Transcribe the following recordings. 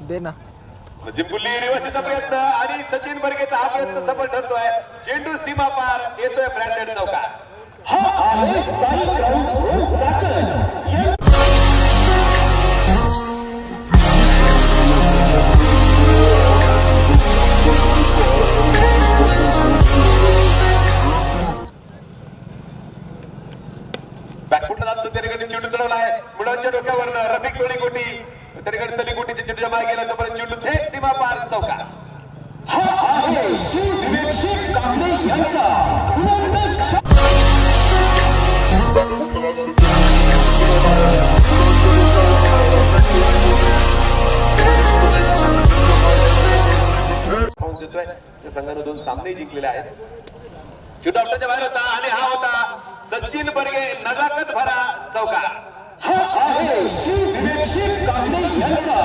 दे ना. जिंकुल्ली निवासीचा प्रयत्न आणि सचिन बर्गेचा हा प्रयत्न सफल ठरतोय. चेंडू सीमा पार येतोय ब्रँडेड चौका. हा आहे साई ग्राउंड चाकण. बॅकफुटला जातो त्याकडे चेंडू चढवलाय. मुलांच्या डोक्यावर रफिक तोडीकोटी त्याकडे तलीकोटीचे चेंडू जमा केला. तोपर्यंत चेंडू थेट सीमा पार चौका. हा आहे श्री विवेक शेठ काकडे यांचा देतोय. त्या संघाने 2 सामने जिंकलेले आहेत. चेंडू आउटच्या बाहेर होता आणि हा होता सचिन बर्गे नजाकत भरा चौका. हा आहे श्री विवेक शेठ काकडे यांचा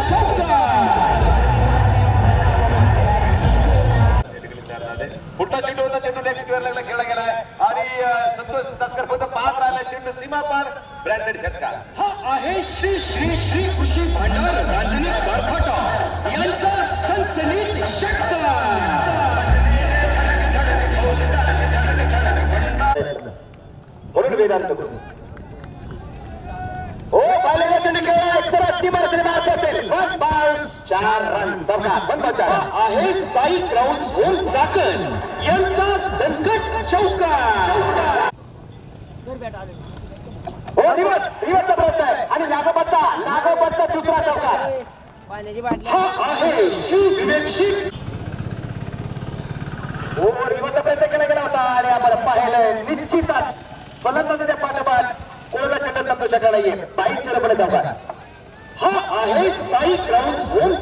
चौका. पुढचा चेंडू होता. चेंडू नेक्स्ट स्क्वेअर लागला खेळला गेलाय आणि संतोष तस्कर फक्त पाहत राहिला. चेंडू सीमा पार ब्रँडेड षटकार. हा आहे श्री श्री श्री कृषी भांडार रांजणी गारफाटा यांचा सनसनीत षटकार. म्हणून वेदांत हो बालेला चेंडू खेळला. एक्स्ट्रा सीमा श्रीनिवास असेल. 1 बॉल 4 रन चौका. 1 आहे साई ग्राउंड झोन चाकण यांचा दणकट चौका. हो दिवसचा प्रयत्न आहे आणि लागोपाठचा दुसरा चौका. पाण्याची बाटली. हा आहे श्री विवेक शेठ. हो रिवर्सचा प्रयत्न केला गेला होता आणि आम्हाला पाहिलं निश्चितच फलंदाजाच्या पाठोपाठ कोणाला चेंडू तंतू शकला नाहीये. 22 रन मध्ये चौका. हा आहे साई ग्राउंड झोन